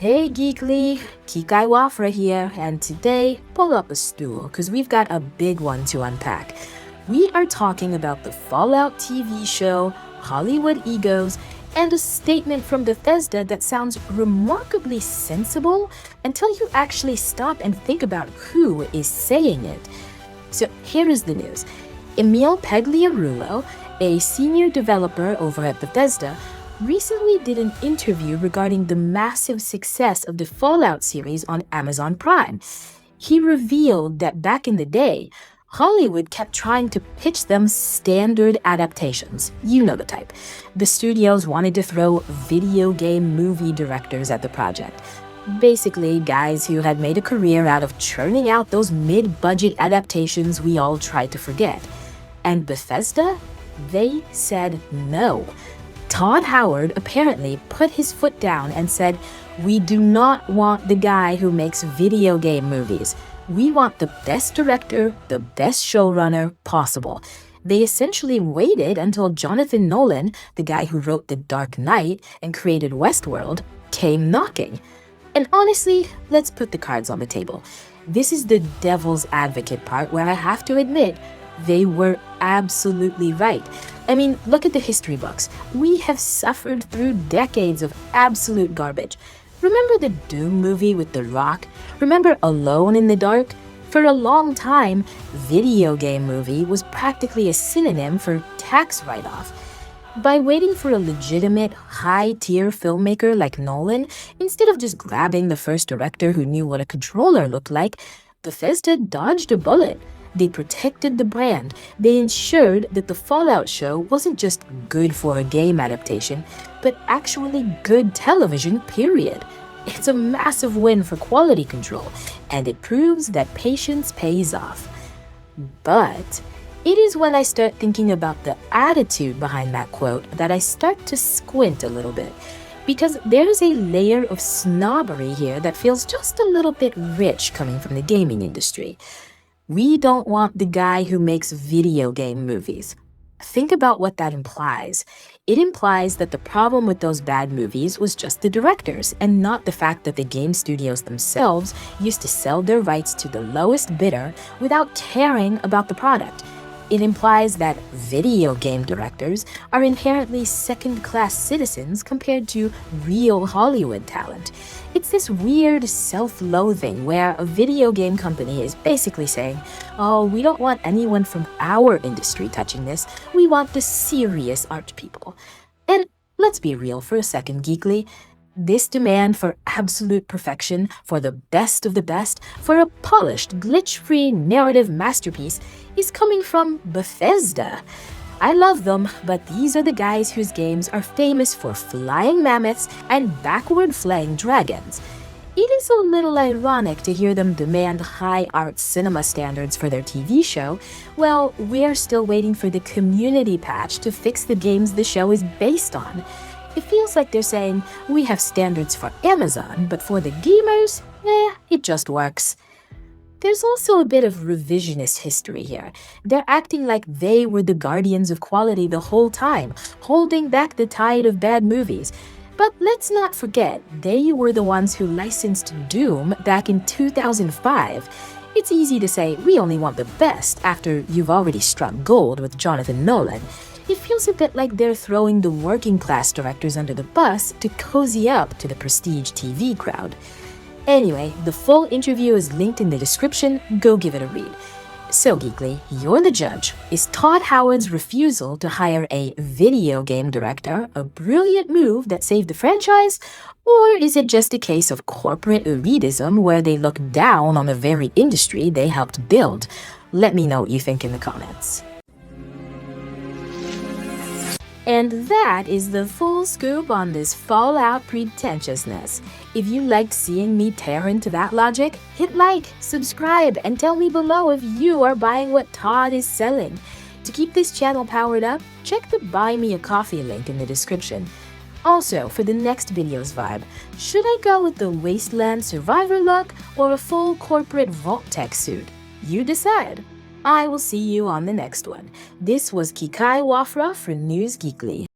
Hey Geekly, Kikai Wafra here, and today, pull up a stool because we've got a big one to unpack. We are talking about the Fallout TV show, Hollywood egos, and a statement from Bethesda that sounds remarkably sensible until you actually stop and think about who is saying it. So here is the news. Emil Pagliarulo, a senior developer over at Bethesda, recently did an interview regarding the massive success of the Fallout series on Amazon Prime. He revealed that back in the day, Hollywood kept trying to pitch them standard adaptations. You know the type. The studios wanted to throw video game movie directors at the project. Basically, guys who had made a career out of churning out those mid-budget adaptations we all tried to forget. And Bethesda? They said no. Todd Howard apparently put his foot down and said, "We do not want the guy who makes video game movies. We want the best director, the best showrunner possible." They essentially waited until Jonathan Nolan, the guy who wrote The Dark Knight and created Westworld, came knocking. And honestly, let's put the cards on the table. This is the devil's advocate part where I have to admit, they were absolutely right. I mean, look at the history books. We have suffered through decades of absolute garbage. Remember the Doom movie with The Rock? Remember Alone in the Dark? For a long time, video game movie was practically a synonym for tax write-off. By waiting for a legitimate, high-tier filmmaker like Nolan, instead of just grabbing the first director who knew what a controller looked like, Bethesda dodged a bullet. They protected the brand. They ensured that the Fallout show wasn't just good for a game adaptation, but actually good television, period. It's a massive win for quality control, and it proves that patience pays off. But it is when I start thinking about the attitude behind that quote that I start to squint a little bit. Because there's a layer of snobbery here that feels just a little bit rich coming from the gaming industry. We don't want the guy who makes video game movies. Think about what that implies. It implies that the problem with those bad movies was just the directors and not the fact that the game studios themselves used to sell their rights to the lowest bidder without caring about the product. It implies that video game directors are inherently second-class citizens compared to real Hollywood talent. It's this weird self-loathing where a video game company is basically saying, "Oh, we don't want anyone from our industry touching this. We want the serious art people." And let's be real for a second, Geekly. This demand for absolute perfection, for the best of the best, for a polished, glitch-free narrative masterpiece is coming from Bethesda. I love them, but these are the guys whose games are famous for flying mammoths and backward-flying dragons. It is a little ironic to hear them demand high art cinema standards for their TV show, while we're still waiting for the community patch to fix the games the show is based on. It feels like they're saying, we have standards for Amazon, but for the gamers, it just works. There's also a bit of revisionist history here. They're acting like they were the guardians of quality the whole time, holding back the tide of bad movies. But let's not forget, they were the ones who licensed Doom back in 2005. It's easy to say we only want the best after you've already struck gold with Jonathan Nolan. It feels a bit like they're throwing the working class directors under the bus to cozy up to the prestige TV crowd. Anyway, the full interview is linked in the description. Go give it a read. So, Geekly, you're the judge. Is Todd Howard's refusal to hire a video game director a brilliant move that saved the franchise? Or is it just a case of corporate elitism where they look down on the very industry they helped build? Let me know what you think in the comments. And that is the full scoop on this Fallout pretentiousness. If you liked seeing me tear into that logic, hit like, subscribe, and tell me below if you are buying what Todd is selling. To keep this channel powered up, check the Buy Me a Coffee link in the description. Also, for the next video's vibe, should I go with the Wasteland Survivor look or a full corporate Vault Tech suit? You decide. I will see you on the next one. This was Kikai Wafra for News Geekly.